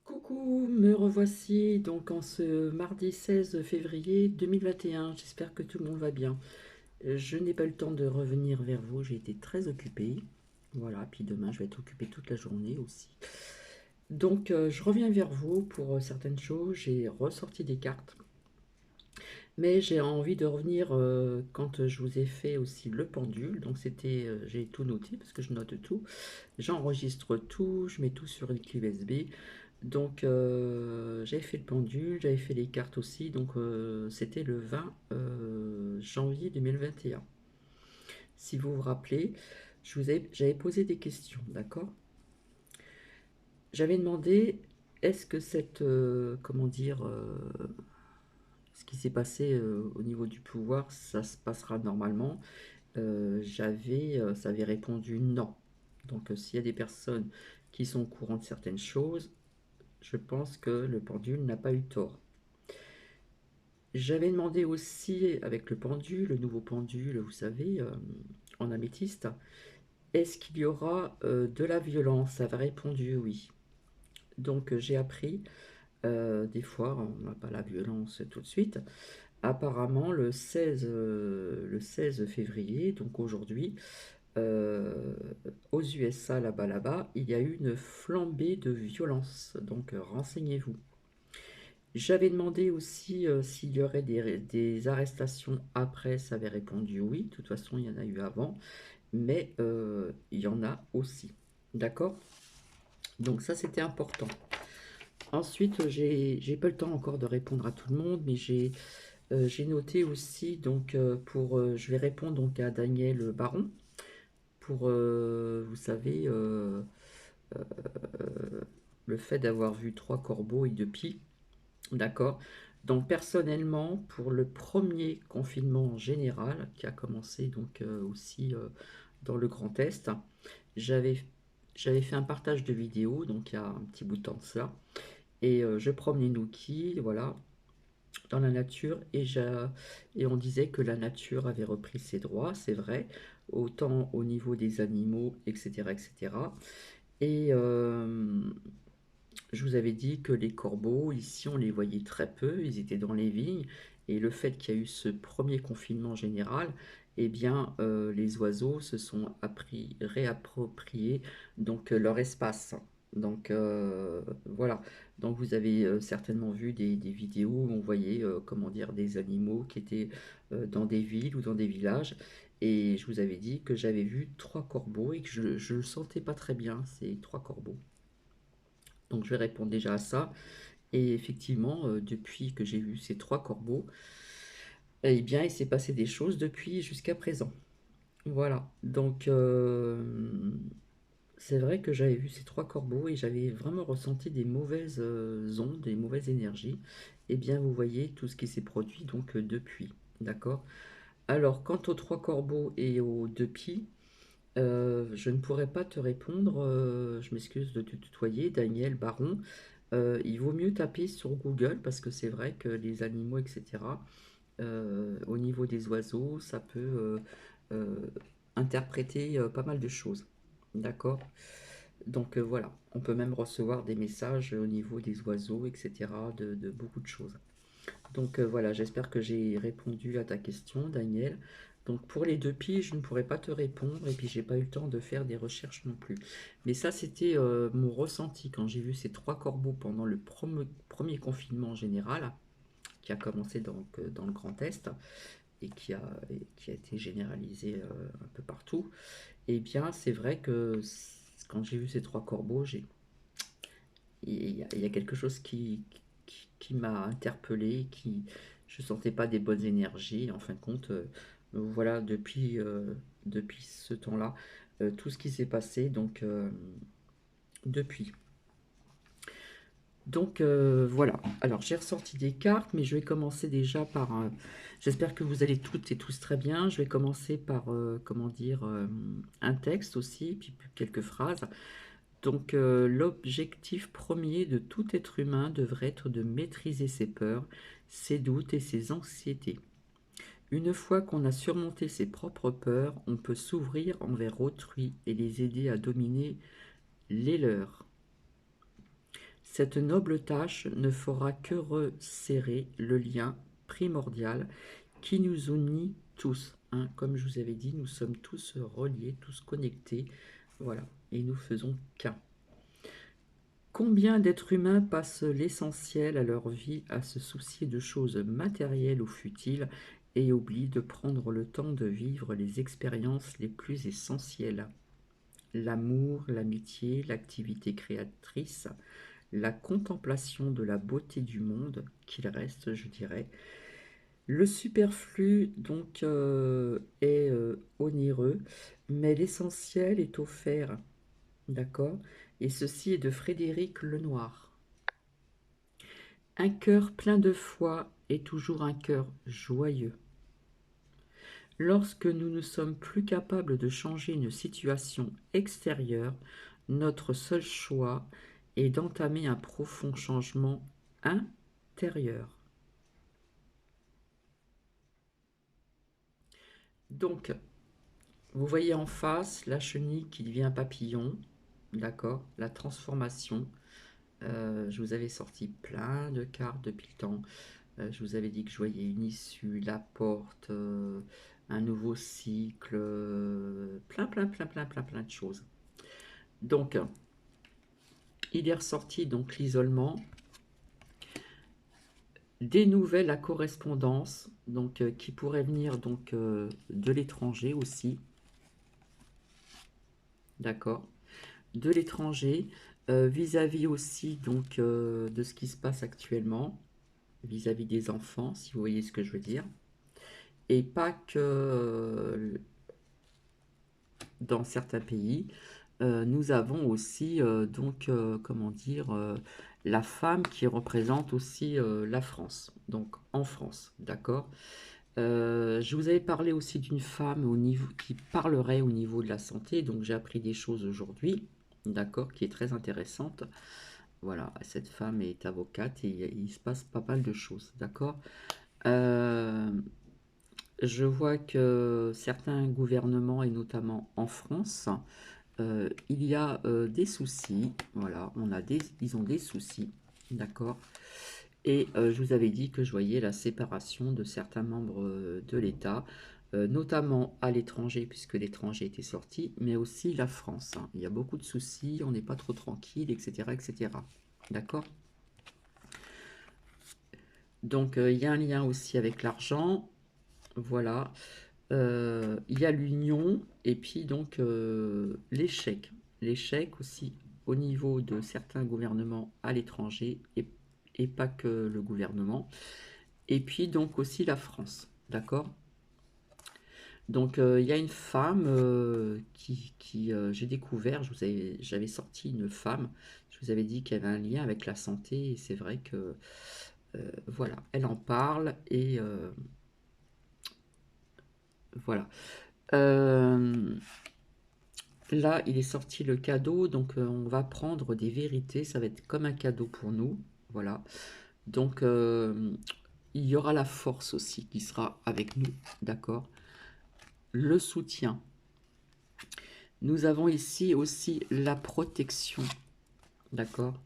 Coucou, me revoici donc en ce mardi 16 février 2021. J'espère que tout le monde va bien. Je n'ai pas eu le temps de revenir vers vous, j'ai été très occupée. Voilà, puis demain je vais être occupée toute la journée aussi. Donc je reviens vers vous pour certaines choses. J'ai ressorti des cartes, mais j'ai envie de revenir quand je vous ai fait aussi le pendule. Donc j'ai tout noté parce que je note tout. J'enregistre tout, je mets tout sur une clé USB. Donc j'avais fait le pendule, j'avais fait les cartes aussi, donc c'était le 20 janvier 2021. Si vous vous rappelez, j'avais posé des questions, d'accord? J'avais demandé, est-ce que comment dire, ce qui s'est passé au niveau du pouvoir, ça se passera normalement? Ça avait répondu non. Donc s'il y a des personnes qui sont au courant de certaines choses, je pense que le pendule n'a pas eu tort. J'avais demandé aussi, avec le pendule, le nouveau pendule, vous savez, en améthyste, est-ce qu'il y aura de la violence? Ça avait répondu oui. Donc j'ai appris, des fois, on n'a pas la violence tout de suite. Apparemment, le 16 février, donc aujourd'hui, euh, aux USA, là-bas, il y a eu une flambée de violence. Donc renseignez-vous. J'avais demandé aussi s'il y aurait des arrestations après, ça avait répondu oui, de toute façon il y en a eu avant, mais il y en a aussi. D'accord? Donc ça c'était important. Ensuite, j'ai pas le temps encore de répondre à tout le monde, mais j'ai noté aussi, donc je vais répondre donc à Daniel Baron, pour, vous savez, le fait d'avoir vu trois corbeaux et deux pies. D'accord. Donc personnellement, pour le premier confinement général qui a commencé donc aussi dans le Grand Est, j'avais j'avais fait un partage de vidéos donc il y a un petit bout de temps de ça et je promenais Nookie, voilà, dans la nature et on disait que la nature avait repris ses droits, c'est vrai, autant au niveau des animaux, etc., etc. Et je vous avais dit que les corbeaux, ici, on les voyait très peu, ils étaient dans les vignes, et le fait qu'il y a eu ce premier confinement général, eh bien, les oiseaux se sont réappropriés donc leur espace. Donc voilà. Donc vous avez certainement vu des vidéos où on voyait comment dire des animaux qui étaient dans des villes ou dans des villages. Et je vous avais dit que j'avais vu trois corbeaux et que je ne le sentais pas très bien, ces trois corbeaux. Donc je vais répondre déjà à ça. Et effectivement, depuis que j'ai vu ces trois corbeaux, eh bien, il s'est passé des choses depuis jusqu'à présent. Voilà. Donc, c'est vrai que j'avais vu ces trois corbeaux et j'avais vraiment ressenti des mauvaises ondes, des mauvaises énergies. Eh bien, vous voyez tout ce qui s'est produit donc depuis. D'accord? Alors, quant aux trois corbeaux et aux deux pies, je ne pourrais pas te répondre. Je m'excuse de te tutoyer, Daniel Baron. Il vaut mieux taper sur Google parce que c'est vrai que les animaux, etc., au niveau des oiseaux, ça peut euh, interpréter pas mal de choses. D'accord? Donc voilà, on peut même recevoir des messages au niveau des oiseaux, etc., de beaucoup de choses. Donc voilà, j'espère que j'ai répondu à ta question, Daniel. Donc pour les deux pieds, je ne pourrais pas te répondre et puis j'ai pas eu le temps de faire des recherches non plus. Mais ça, c'était mon ressenti quand j'ai vu ces trois corbeaux pendant le premier confinement général qui a commencé donc dans le Grand Est et qui a été généralisé un peu partout. Eh bien, c'est vrai que quand j'ai vu ces trois corbeaux, il y a quelque chose qui m'a interpellé, je sentais pas des bonnes énergies. En fin de compte, voilà, depuis ce temps-là, tout ce qui s'est passé, donc depuis. Donc voilà. Alors j'ai ressorti des cartes, mais je vais commencer déjà par. J'espère que vous allez toutes et tous très bien. Je vais commencer par comment dire un texte aussi, puis quelques phrases. Donc, l'objectif premier de tout être humain devrait être de maîtriser ses peurs, ses doutes et ses anxiétés. Une fois qu'on a surmonté ses propres peurs, on peut s'ouvrir envers autrui et les aider à dominer les leurs. Cette noble tâche ne fera que resserrer le lien primordial qui nous unit tous, hein. Comme je vous avais dit, nous sommes tous reliés, tous connectés, voilà, et nous faisons qu'un. Combien d'êtres humains passent l'essentiel à leur vie à se soucier de choses matérielles ou futiles et oublient de prendre le temps de vivre les expériences les plus essentielles? L'amour, l'amitié, l'activité créatrice, la contemplation de la beauté du monde, qu'il reste, je dirais. Le superflu, donc, est onéreux, mais l'essentiel est offert, d'accord? Et ceci est de Frédéric Lenoir. Un cœur plein de foi est toujours un cœur joyeux. Lorsque nous ne sommes plus capables de changer une situation extérieure, notre seul choix est d'entamer un profond changement intérieur. Donc, vous voyez en face la chenille qui devient un papillon, d'accord? La transformation. Je vous avais sorti plein de cartes depuis le temps. Je vous avais dit que je voyais une issue, la porte, un nouveau cycle, plein de choses. Donc, il est ressorti donc l'isolement, des nouvelles à correspondance, donc qui pourraient venir donc de l'étranger aussi, d'accord, de l'étranger, vis-à-vis aussi donc de ce qui se passe actuellement, vis-à-vis des enfants, si vous voyez ce que je veux dire, et pas que dans certains pays. Nous avons aussi donc comment dire la femme qui représente aussi la France, donc en France, d'accord. Je vous avais parlé aussi d'une femme au niveau qui parlerait au niveau de la santé, donc j'ai appris des choses aujourd'hui, d'accord, qui est très intéressante. Voilà, cette femme est avocate et il se passe pas mal de choses, d'accord. Euh, je vois que certains gouvernements, et notamment en France, il y a des soucis, voilà, ils ont des soucis, d'accord. Et je vous avais dit que je voyais la séparation de certains membres de l'État, notamment à l'étranger, puisque l'étranger était sorti, mais aussi la France, hein. Il y a beaucoup de soucis, on n'est pas trop tranquille, etc., etc. D'accord. Donc il y a un lien aussi avec l'argent, voilà. Il y a l'union et puis donc l'échec. L'échec aussi au niveau de certains gouvernements à l'étranger et pas que le gouvernement. Et puis donc aussi la France, d'accord. Donc il y a une femme j'ai découvert, j'avais sorti une femme, je vous avais dit qu'il y avait un lien avec la santé et c'est vrai que voilà, elle en parle et voilà. Euh, Là, il est sorti le cadeau, donc on va prendre des vérités, ça va être comme un cadeau pour nous, voilà. Donc il y aura la force aussi qui sera avec nous, d'accord. Le soutien. Nous avons ici aussi la protection, d'accord.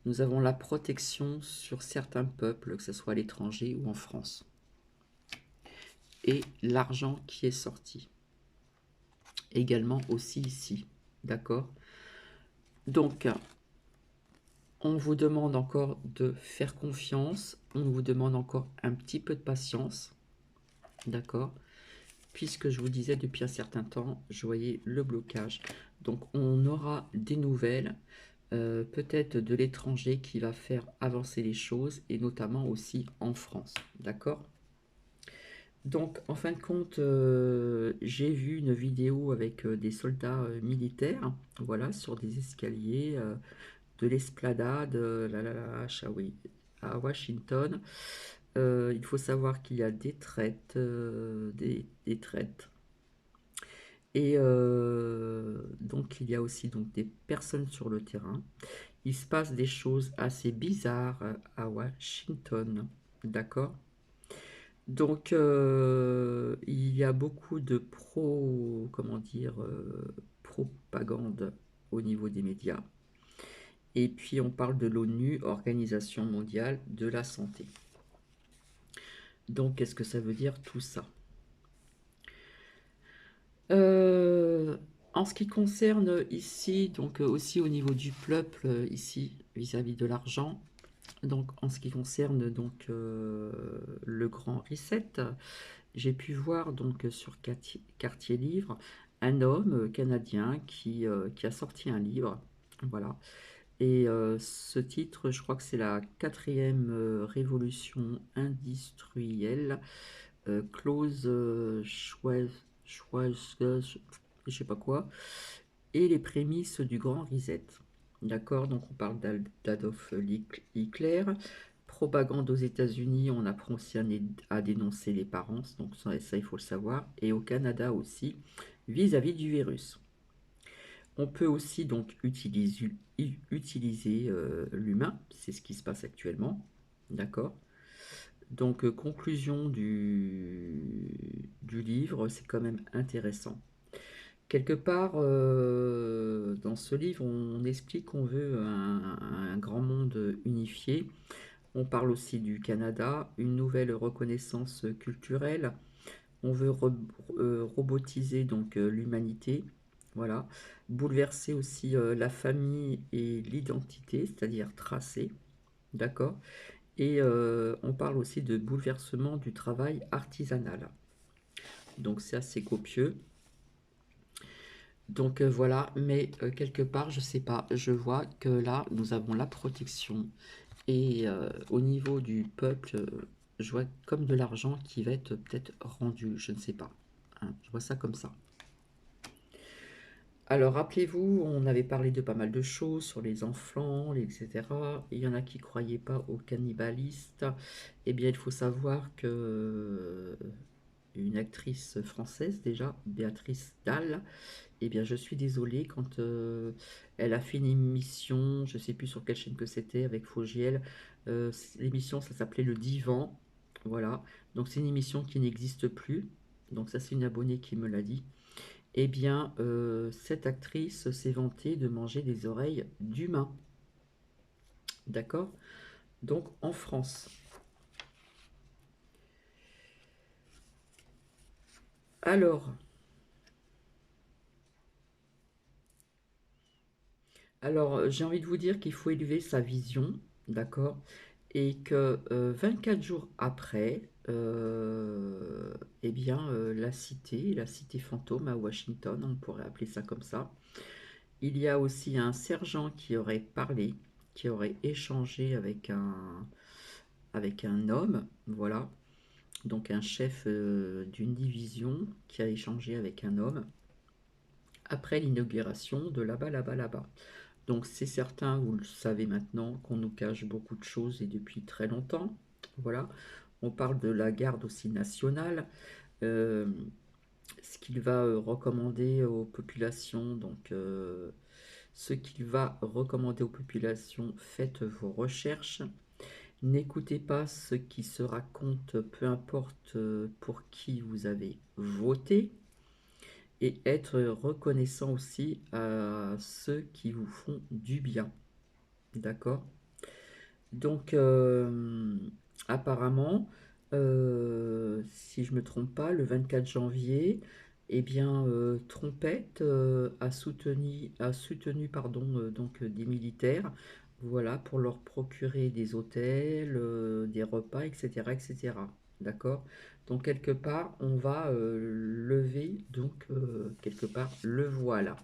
Nous avons la protection sur certains peuples, que ce soit à l'étranger ou en France. Et l'argent qui est sorti. Également aussi ici, d'accord. Donc, on vous demande encore de faire confiance, on vous demande encore un petit peu de patience, d'accord? Puisque je vous disais depuis un certain temps, je voyais le blocage. Donc on aura des nouvelles, peut-être de l'étranger qui va faire avancer les choses, et notamment aussi en France, d'accord? Donc en fin de compte, j'ai vu une vidéo avec des soldats militaires, voilà, sur des escaliers. De l'esplanade à Washington. Il faut savoir qu'il y a des traites, des traites. Et donc il y a aussi donc des personnes sur le terrain. Il se passe des choses assez bizarres à Washington, d'accord. Donc il y a beaucoup de comment dire, propagande au niveau des médias. Et puis on parle de l'ONU, Organisation mondiale de la santé. Donc qu'est-ce que ça veut dire tout ça? Euh, En ce qui concerne ici, donc aussi au niveau du peuple, ici, vis-à-vis de l'argent, donc en ce qui concerne donc le grand reset, j'ai pu voir donc sur Quartier Livre un homme canadien qui a sorti un livre, voilà. Et ce titre, je crois que c'est la quatrième révolution industrielle, Klaus Schwab, je sais pas quoi, et les prémices du grand reset. D'accord, donc on parle d'Adolf Hitler. Propagande aux États-Unis, on apprend aussi à dénoncer les parents, donc ça, il faut le savoir. Et au Canada aussi, vis-à-vis du virus. On peut aussi donc utiliser l'humain, c'est ce qui se passe actuellement. D'accord. Donc, conclusion du livre, c'est quand même intéressant. Quelque part, dans ce livre, on explique qu'on veut un grand monde unifié. On parle aussi du Canada, une nouvelle reconnaissance culturelle. On veut robotiser donc l'humanité, voilà. Bouleverser aussi la famille et l'identité, c'est-à-dire tracer, d'accord. Et on parle aussi de bouleversement du travail artisanal. Donc c'est assez copieux. Donc voilà, mais quelque part, je sais pas, je vois que là, nous avons la protection. Et au niveau du peuple, je vois comme de l'argent qui va être peut-être rendu, je ne sais pas. Hein, je vois ça comme ça. Alors rappelez-vous, on avait parlé de pas mal de choses sur les enfants, etc. Il y en a qui ne croyaient pas aux cannibalistes. Eh bien, il faut savoir que une actrice française déjà, Béatrice Dalle, eh bien, je suis désolée quand elle a fait une émission, je ne sais plus sur quelle chaîne que c'était, avec Fogiel. L'émission, ça s'appelait Le Divan. Voilà. Donc, c'est une émission qui n'existe plus. Donc, ça, c'est une abonnée qui me l'a dit. Eh bien, cette actrice s'est vantée de manger des oreilles d'humains. D'accord. Donc, en France. Alors, j'ai envie de vous dire qu'il faut élever sa vision, d'accord? Et que 24 jours après, eh bien, la cité fantôme à Washington, on pourrait appeler ça comme ça, il y a aussi un sergent qui aurait parlé, qui aurait échangé avec un homme, voilà, donc un chef d'une division qui a échangé avec un homme après l'inauguration de là-bas, là-bas, là-bas. Donc c'est certain, vous le savez maintenant, qu'on nous cache beaucoup de choses et depuis très longtemps. Voilà. On parle de la garde aussi nationale, euh, ce qu'il va recommander aux populations. Donc ce qu'il va recommander aux populations, faites vos recherches. N'écoutez pas ce qui se raconte, peu importe pour qui vous avez voté. Et être reconnaissant aussi à ceux qui vous font du bien. D'accord. Donc, apparemment, si je ne me trompe pas, le 24 janvier, eh bien, Trompette a soutenu pardon, donc, des militaires, voilà, pour leur procurer des hôtels, des repas, etc., etc. D'accord? Donc, quelque part, on va lever, donc, quelque part, le voile.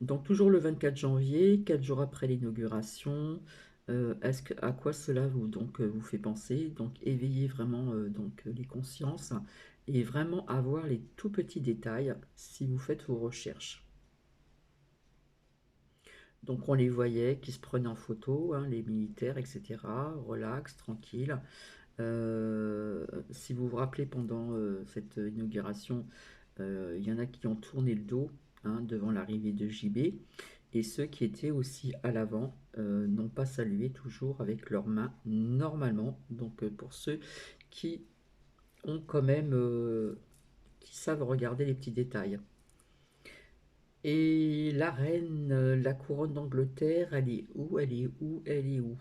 Donc toujours le 24 janvier, 4 jours après l'inauguration, à quoi cela vous fait penser? Donc éveiller vraiment les consciences et vraiment avoir les tout petits détails si vous faites vos recherches. Donc on les voyait qui se prenaient en photo, hein, les militaires, etc. Relax, tranquille. Si vous vous rappelez pendant cette inauguration, il y en a qui ont tourné le dos, hein, devant l'arrivée de JB, et ceux qui étaient aussi à l'avant n'ont pas salué toujours avec leurs mains normalement. Donc pour ceux qui ont quand même, qui savent regarder les petits détails. Et la reine, la couronne d'Angleterre, elle est où? Elle est où? Elle est où?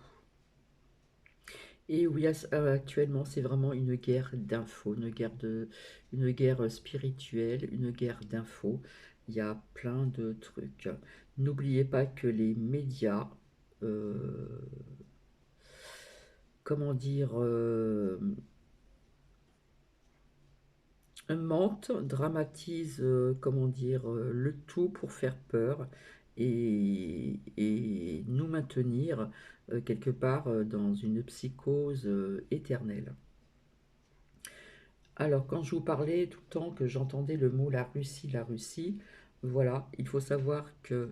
Et oui, actuellement, c'est vraiment une guerre d'infos, une guerre spirituelle, une guerre d'infos. Il y a plein de trucs. N'oubliez pas que les médias, euh, comment dire, mentent, dramatisent, comment dire, le tout pour faire peur et nous maintenir quelque part dans une psychose éternelle. Alors, quand je vous parlais tout le temps que j'entendais le mot la Russie, voilà, il faut savoir que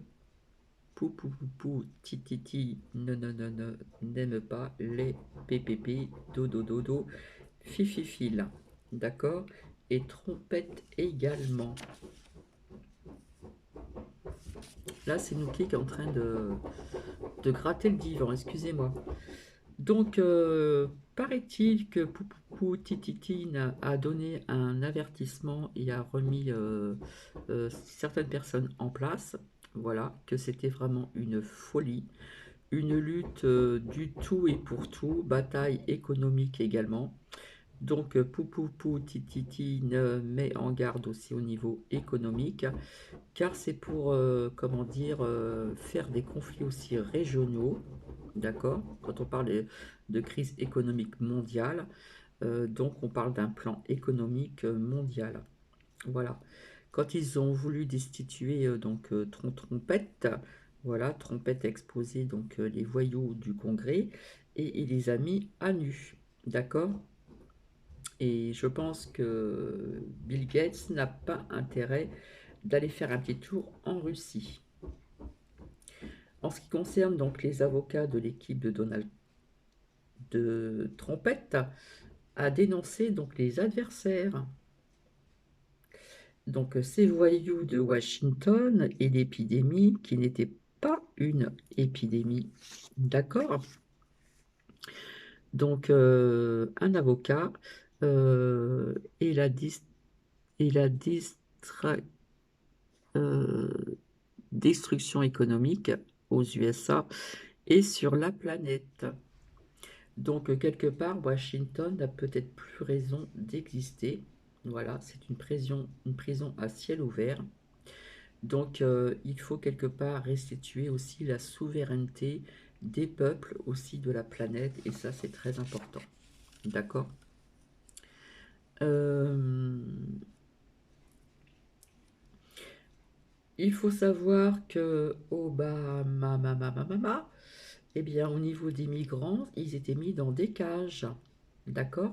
pou pou pou pou, ti ti ti, non non non non, n'aime pas les PPP, dodo dodo, fififil, d'accord? Et trompette également. Là, c'est Nouki qui est en train de gratter le divan, excusez-moi. Donc, paraît-il que Poupou Tititine a donné un avertissement et a remis certaines personnes en place. Voilà, que c'était vraiment une folie, une lutte du tout et pour tout, bataille économique également. Donc, Poupou Tititine met en garde aussi au niveau économique, car c'est pour, comment dire, faire des conflits aussi régionaux, d'accord? Quand on parle de crise économique mondiale, donc on parle d'un plan économique mondial. Voilà. Quand ils ont voulu destituer donc Trompette, voilà, Trompette a exposé donc les voyous du Congrès et il les a mis à nu, d'accord? Et je pense que Bill Gates n'a pas intérêt d'aller faire un petit tour en Russie. En ce qui concerne donc les avocats de l'équipe de Donald de Trompette, a dénoncé donc les adversaires. Donc ces voyous de Washington et l'épidémie qui n'était pas une épidémie. D'accord? Donc un avocat et la euh, destruction économique aux USA et sur la planète. Donc, quelque part, Washington n'a peut-être plus raison d'exister. Voilà, c'est une prison à ciel ouvert. Donc, il faut quelque part restituer aussi la souveraineté des peuples aussi de la planète, et ça, c'est très important. D'accord. Il faut savoir que eh bien, au niveau des migrants, ils étaient mis dans des cages. D'accord.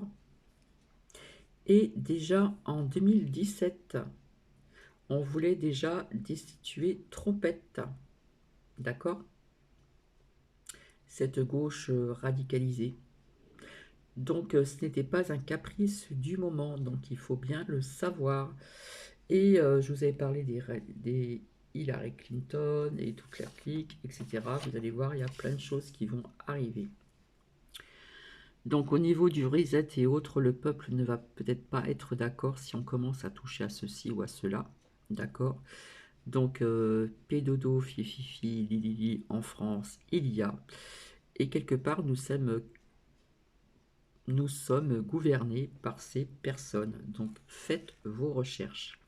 Et déjà en 2017, on voulait déjà destituer Trompette, d'accord? Cette gauche radicalisée. Donc ce n'était pas un caprice du moment, donc il faut bien le savoir. Et je vous avais parlé des Hillary Clinton et toute leur clique, etc. Vous allez voir, il y a plein de choses qui vont arriver. Donc au niveau du reset et autres, le peuple ne va peut-être pas être d'accord si on commence à toucher à ceci ou à cela. D'accord. Donc pédodo, fififi, lili en France, il y a. Et quelque part, nous sommes gouvernés par ces personnes. Donc faites vos recherches.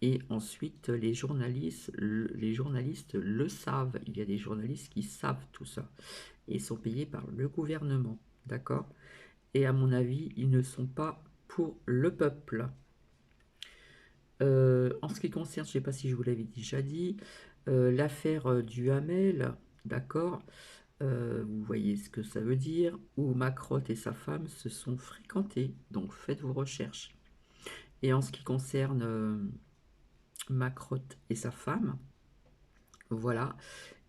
Et ensuite, les journalistes le savent. Il y a des journalistes qui savent tout ça. Et ils sont payés par le gouvernement. D'accord. Et à mon avis, ils ne sont pas pour le peuple. En ce qui concerne, je ne sais pas si je vous l'avais déjà dit, l'affaire du Hamel, d'accord, vous voyez ce que ça veut dire, où Macrotte et sa femme se sont fréquentés, donc faites vos recherches. Et en ce qui concerne Macrotte et sa femme, voilà,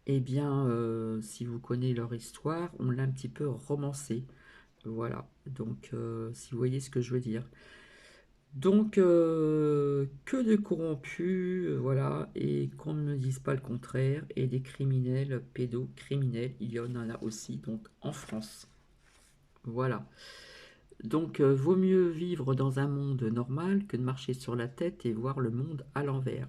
eh bien, si vous connaissez leur histoire, on l'a un petit peu romancée, voilà, donc si vous voyez ce que je veux dire. Donc, que de corrompus, voilà, et qu'on ne me dise pas le contraire, et des criminels, pédocriminels, il y en a aussi, donc en France. Voilà. Donc, vaut mieux vivre dans un monde normal que de marcher sur la tête et voir le monde à l'envers.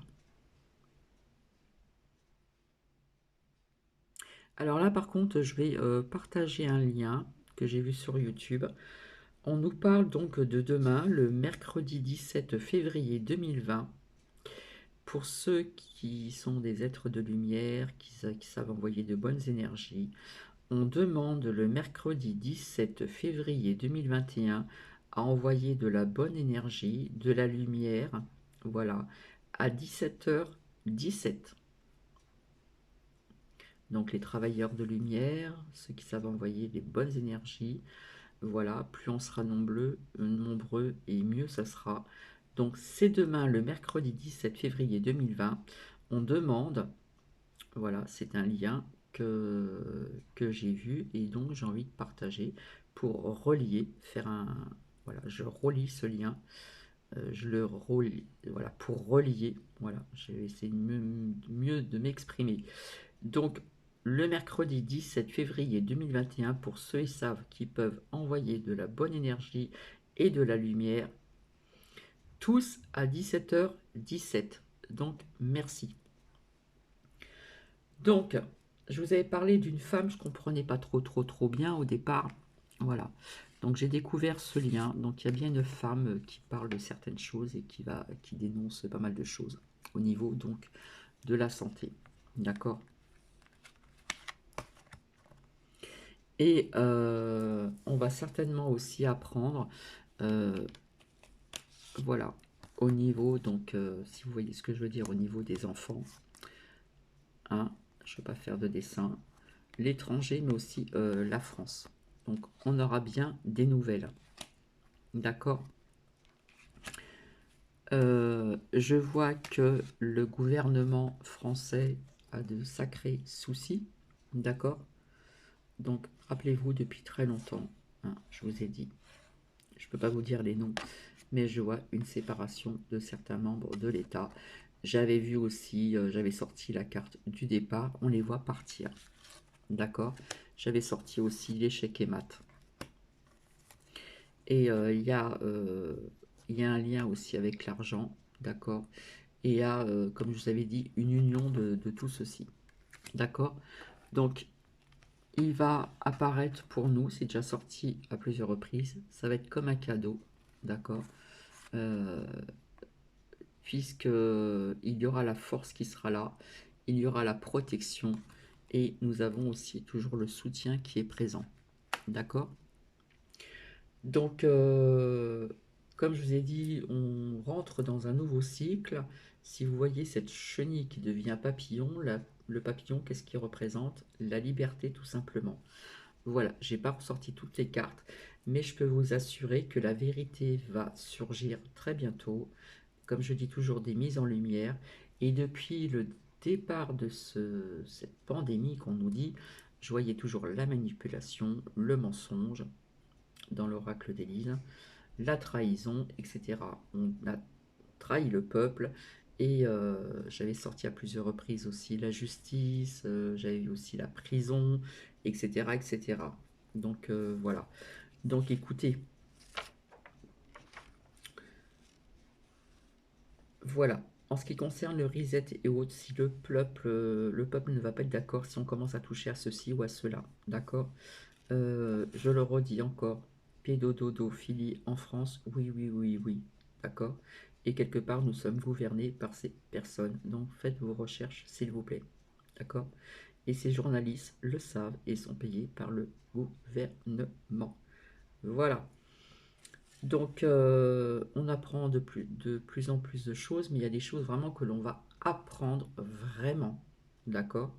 Alors là, par contre, je vais partager un lien que j'ai vu sur YouTube. On nous parle donc de demain, le mercredi 17 février 2020. Pour ceux qui sont des êtres de lumière, qui savent envoyer de bonnes énergies, on demande le mercredi 17 février 2021 à envoyer de la bonne énergie, de la lumière, voilà, à 17h17. Donc les travailleurs de lumière, ceux qui savent envoyer des bonnes énergies, voilà, plus on sera nombreux et mieux ça sera. Donc c'est demain, le mercredi 17 février 2020. On demande, voilà, c'est un lien que j'ai vu et donc j'ai envie de partager pour relier, faire un... Voilà, je relie ce lien, je le relie, voilà, pour relier, voilà, j'ai essayé mieux de m'exprimer. Donc, le mercredi 17 février 2021, pour ceux qui savent qui peuvent envoyer de la bonne énergie et de la lumière, tous à 17h17. Donc, merci. Donc, je vous avais parlé d'une femme, je ne comprenais pas trop bien au départ. Voilà. Donc, j'ai découvert ce lien. Donc, il y a bien une femme qui parle de certaines choses et qui dénonce pas mal de choses au niveau donc de la santé. D'accord. Et on va certainement aussi apprendre, euh, voilà, au niveau, donc si vous voyez ce que je veux dire, au niveau des enfants, hein, je ne vais pas faire de dessin, l'étranger, mais aussi la France. Donc on aura bien des nouvelles. D'accord. Je vois que le gouvernement français a de sacrés soucis. D'accord. Donc rappelez-vous, depuis très longtemps, hein, je vous ai dit, je ne peux pas vous dire les noms, mais je vois une séparation de certains membres de l'État. J'avais vu aussi, j'avais sorti la carte du départ, on les voit partir. D'accord. J'avais sorti aussi l'échec et mat. Et il y a un lien aussi avec l'argent. D'accord. Et il y a, comme je vous avais dit, une union de tout ceci. D'accord. Donc, il va apparaître pour nous, c'est déjà sorti à plusieurs reprises, ça va être comme un cadeau. D'accord. Euh, Puisqu'il y aura la force qui sera là, il y aura la protection, et nous avons aussi toujours le soutien qui est présent. D'accord. Donc, comme je vous ai dit, on rentre dans un nouveau cycle. Si vous voyez cette chenille qui devient papillon, le papillon, qu'est-ce qu'il représente? La liberté, tout simplement. Voilà, j'ai pas ressorti toutes les cartes, mais je peux vous assurer que la vérité va surgir très bientôt. Comme je dis toujours, des mises en lumière. Et depuis le départ de cette pandémie qu'on nous dit, je voyais toujours la manipulation, le mensonge dans l'oracle d'Élise, la trahison, etc. On a trahi le peuple. Et j'avais sorti à plusieurs reprises aussi la justice, j'avais vu aussi la prison, etc. etc. Donc voilà. Donc écoutez, voilà. En ce qui concerne le reset et autres, si le peuple ne va pas être d'accord si on commence à toucher à ceci ou à cela, d'accord. Je le redis encore, pédododophilie en France, oui, oui, oui, oui, d'accord. Et quelque part, nous sommes gouvernés par ces personnes, donc faites vos recherches, s'il vous plaît, d'accord. Et ces journalistes le savent et sont payés par le gouvernement. Voilà. Donc, on apprend de plus en plus de choses, mais il y a des choses vraiment que l'on va apprendre vraiment, d'accord,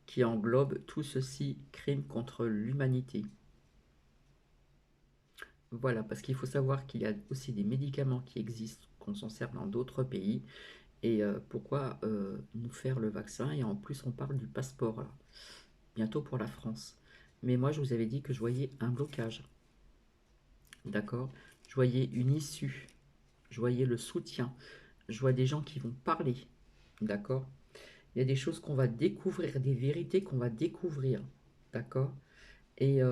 qui englobent tout ceci, crime contre l'humanité. Voilà, parce qu'il faut savoir qu'il y a aussi des médicaments qui existent, qu'on s'en sert dans d'autres pays, et pourquoi nous faire le vaccin, et en plus on parle du passeport, là, bientôt pour la France. Mais moi, je vous avais dit que je voyais un blocage, d'accord. Je voyais une issue, je voyais le soutien, je vois des gens qui vont parler, d'accord. Il y a des choses qu'on va découvrir, des vérités qu'on va découvrir, d'accord. Et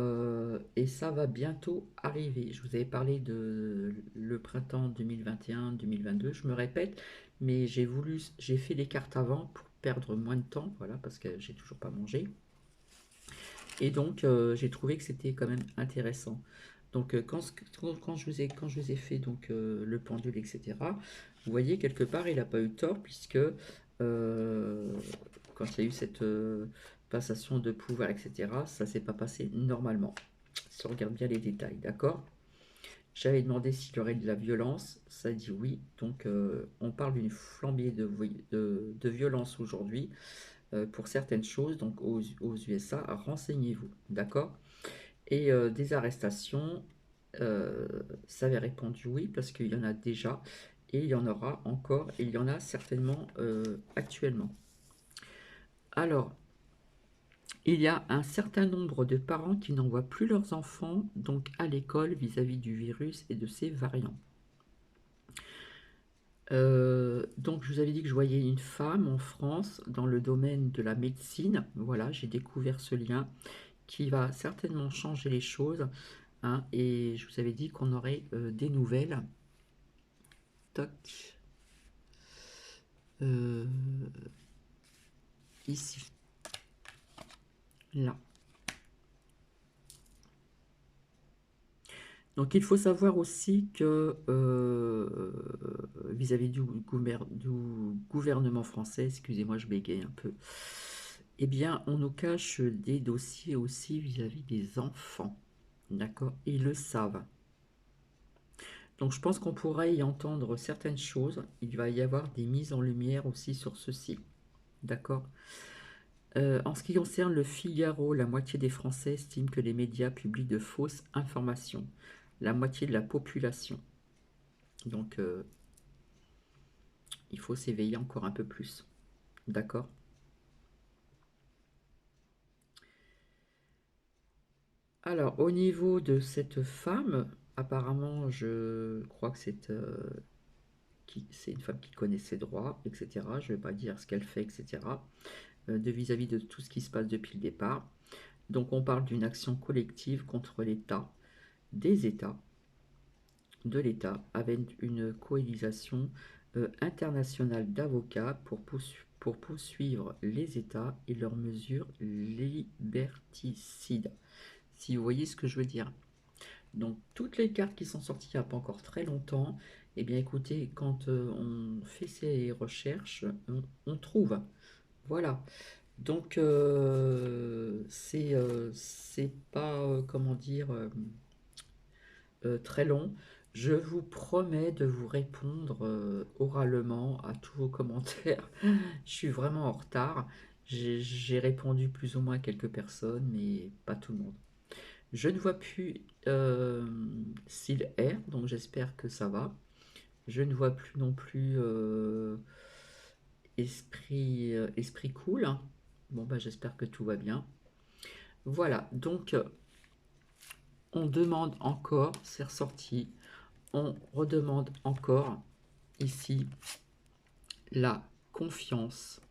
ça va bientôt arriver. Je vous avais parlé de le printemps 2021-2022, je me répète, mais j'ai fait les cartes avant perdre moins de temps, voilà, parce que j'ai toujours pas mangé. Et donc, j'ai trouvé que c'était quand même intéressant. Donc, quand je vous ai fait donc, le pendule, etc., vous voyez, quelque part, il n'a pas eu tort, puisque quand il y a eu cette passation de pouvoir, etc., ça s'est pas passé normalement. Si on regarde bien les détails, d'accord? J'avais demandé s'il y aurait de la violence, ça dit oui. Donc, on parle d'une flambée de violence aujourd'hui pour certaines choses. Donc, aux USA, renseignez-vous, d'accord? Et des arrestations, ça avait répondu oui, parce qu'il y en a déjà, et il y en aura encore, et il y en a certainement actuellement. Alors, il y a un certain nombre de parents qui n'envoient plus leurs enfants donc à l'école vis-à-vis du virus et de ses variants. Donc, je vous avais dit que je voyais une femme en France dans le domaine de la médecine. Voilà, j'ai découvert ce lien qui va certainement changer les choses, hein, et je vous avais dit qu'on aurait des nouvelles. Toc. Euh, Ici. Là. Donc il faut savoir aussi que vis-à-vis du gouvernement français, excusez-moi, je bégaye un peu, eh bien on nous cache des dossiers aussi vis-à-vis des enfants. D'accord? Ils le savent. Donc je pense qu'on pourrait y entendre certaines choses. Il va y avoir des mises en lumière aussi sur ceci. D'accord? En ce qui concerne le Figaro, la moitié des Français estiment que les médias publient de fausses informations. La moitié de la population. Donc il faut s'éveiller encore un peu plus. D'accord? Alors, au niveau de cette femme, apparemment, je crois que c'est une femme qui connaît ses droits, etc. Je ne vais pas dire ce qu'elle fait, etc. De vis-à-vis de tout ce qui se passe depuis le départ. Donc, on parle d'une action collective contre l'État, des États, de l'État, avec une coalisation internationale d'avocats pour poursuivre les États et leurs mesures liberticides. Si vous voyez ce que je veux dire. Donc toutes les cartes qui sont sorties il n'y a pas encore très longtemps, eh bien écoutez, quand on fait ces recherches, on trouve. Voilà. Donc c'est pas, comment dire, très long. Je vous promets de vous répondre oralement à tous vos commentaires. Je suis vraiment en retard. J'ai répondu plus ou moins à quelques personnes, mais pas tout le monde. Je ne vois plus s'il est, donc j'espère que ça va. Je ne vois plus non plus esprit cool, hein. Bon, bah, j'espère que tout va bien. Voilà, donc on demande encore, c'est ressorti, on redemande encore ici la confiance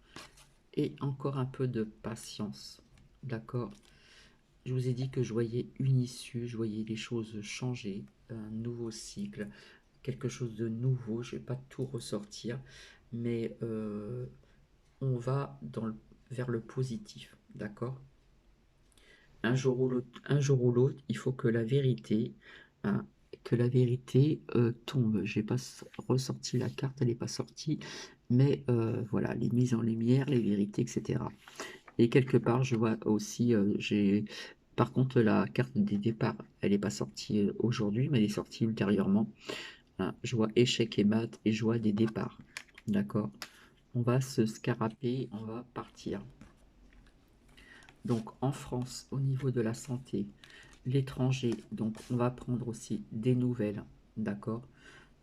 et encore un peu de patience. D'accord? Je vous ai dit que je voyais une issue, je voyais les choses changer, un nouveau cycle, quelque chose de nouveau. Je ne vais pas tout ressortir, mais on va vers le positif, d'accord? Un jour ou l'autre, il faut que la vérité, hein, tombe. Je n'ai pas ressorti la carte, elle n'est pas sortie, mais voilà, les mises en lumière, les vérités, etc. Et quelque part, je vois aussi, par contre, la carte des départs, elle n'est pas sortie aujourd'hui, mais elle est sortie ultérieurement. Hein, je vois échec et mat et je vois des départs. D'accord? On va se scaraper, on va partir. Donc en France, au niveau de la santé, l'étranger, donc on va prendre aussi des nouvelles. D'accord?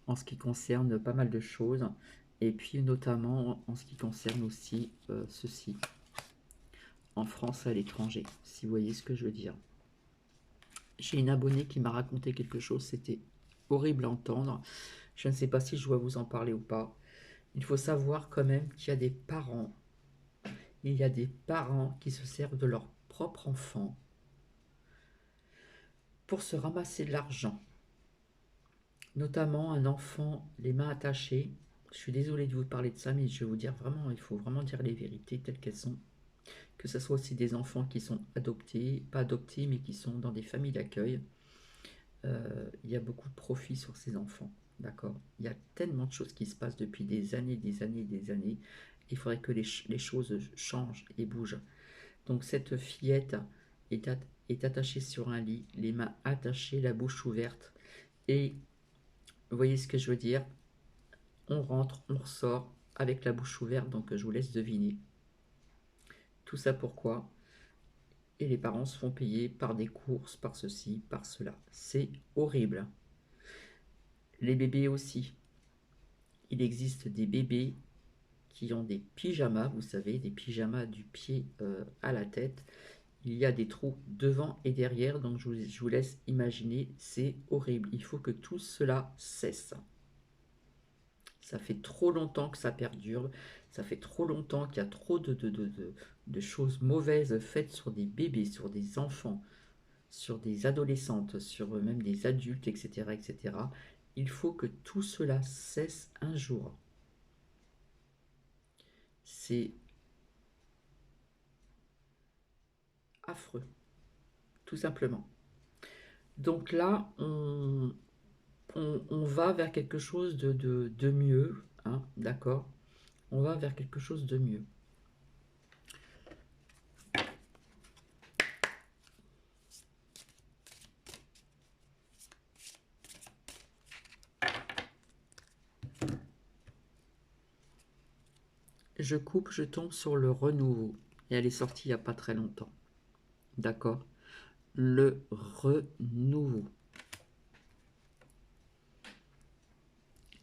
En ce qui concerne pas mal de choses. Et puis notamment en ce qui concerne aussi ceci. En France, à l'étranger, si vous voyez ce que je veux dire. J'ai une abonnée qui m'a raconté quelque chose, c'était horrible à entendre. Je ne sais pas si je dois vous en parler ou pas. Il faut savoir quand même qu'il y a des parents, il y a des parents qui se servent de leur propre enfant pour se ramasser de l'argent. Notamment un enfant les mains attachées Je suis désolée de vous parler de ça, mais je vais vous dire vraiment, il faut vraiment dire les vérités telles qu'elles sont. Que ce soit aussi des enfants qui sont adoptés, pas adoptés, mais qui sont dans des familles d'accueil. Il y a beaucoup de profit sur ces enfants, d'accord? Il y a tellement de choses qui se passent depuis des années, des années, des années. Il faudrait que les choses changent et bougent. Donc cette fillette est attachée sur un lit, les mains attachées, la bouche ouverte. Et vous voyez ce que je veux dire? On rentre, on ressort avec la bouche ouverte, donc je vous laisse deviner. Tout ça pourquoi? Et les parents se font payer par des courses, par ceci, par cela. C'est horrible. Les bébés aussi. Il existe des bébés qui ont des pyjamas, vous savez, des pyjamas du pied à la tête. Il y a des trous devant et derrière, donc je vous laisse imaginer, c'est horrible. Il faut que tout cela cesse. Ça fait trop longtemps que ça perdure, ça fait trop longtemps qu'il y a trop de choses mauvaises faites sur des bébés, sur des enfants, sur des adolescentes, sur même des adultes, etc., etc. Il faut que tout cela cesse un jour. C'est affreux, tout simplement. Donc là, on va vers quelque chose de mieux, hein, d'accord? On va vers quelque chose de mieux. Je coupe, je tombe sur le renouveau. Et elle est sortie il n'y a pas très longtemps. D'accord? Le renouveau.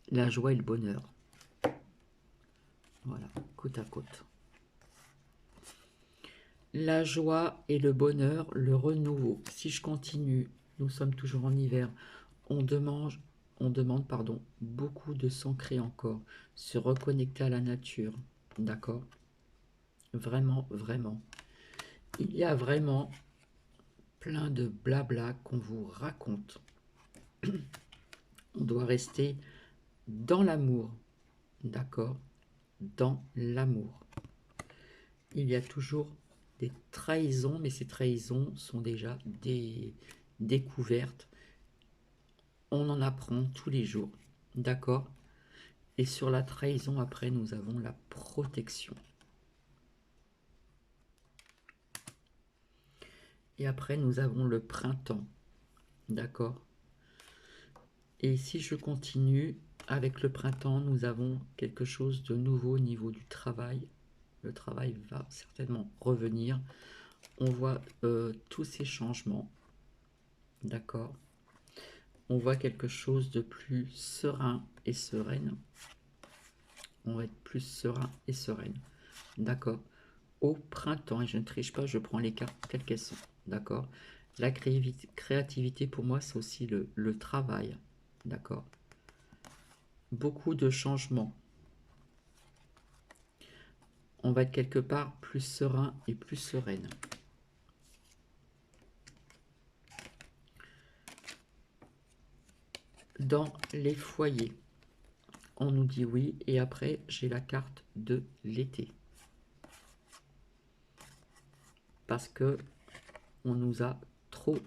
La joie et le bonheur. Voilà, côte à côte. La joie et le bonheur, le renouveau. Si je continue, nous sommes toujours en hiver. On demande pardon, beaucoup de s'ancrer encore, se reconnecter à la nature. D'accord? Vraiment, vraiment. Il y a vraiment plein de blabla qu'on vous raconte. On doit rester dans l'amour, d'accord? Dans l'amour. Il y a toujours des trahisons, mais ces trahisons sont déjà des découvertes. On en apprend tous les jours, d'accord? Et sur la trahison, après, nous avons la protection. Et après, nous avons le printemps, d'accord? Et si je continue, avec le printemps, nous avons quelque chose de nouveau au niveau du travail. Le travail va certainement revenir. On voit tous ces changements, d'accord? On voit quelque chose de plus serein et sereine. On va être plus serein et sereine, d'accord? Au printemps, et je ne triche pas, je prends les cartes telles qu'elles sont, d'accord? La créativité, pour moi, c'est aussi le travail, d'accord? Beaucoup de changements. On va être quelque part plus serein et plus sereine. Dans les foyers, on nous dit oui, et après, j'ai la carte de l'été. Parce que on nous a trop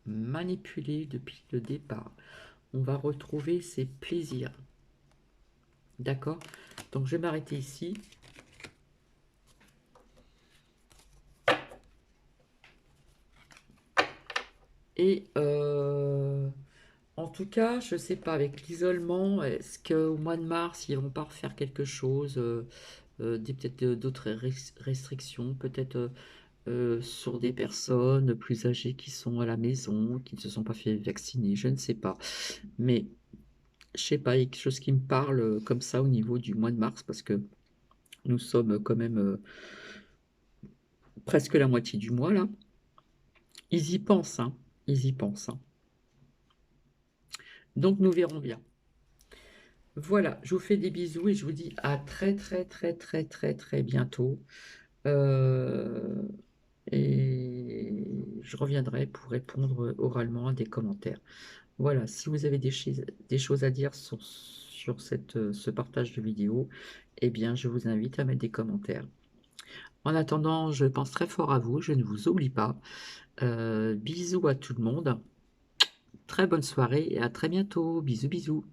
manipulé depuis le départ. On va retrouver ses plaisirs. D'accord? Donc, je vais m'arrêter ici. Et en tout cas, je ne sais pas, avec l'isolement, est-ce qu'au mois de mars, ils vont pas refaire quelque chose, peut-être d'autres restrictions, peut-être sur des personnes plus âgées qui sont à la maison, qui ne se sont pas fait vacciner, je ne sais pas. Mais je sais pas, il y a quelque chose qui me parle comme ça au niveau du mois de mars, parce que nous sommes quand même presque la moitié du mois là. Ils y pensent, hein. Ils y pensent, hein. Donc nous verrons bien. Voilà, je vous fais des bisous et je vous dis à très très très très très très bientôt. Euh, et je reviendrai pour répondre oralement à des commentaires. Voilà, si vous avez des choses à dire sur ce partage de vidéo, eh bien, je vous invite à mettre des commentaires. En attendant, je pense très fort à vous, je ne vous oublie pas. Bisous à tout le monde, très bonne soirée et à très bientôt. Bisous, bisous.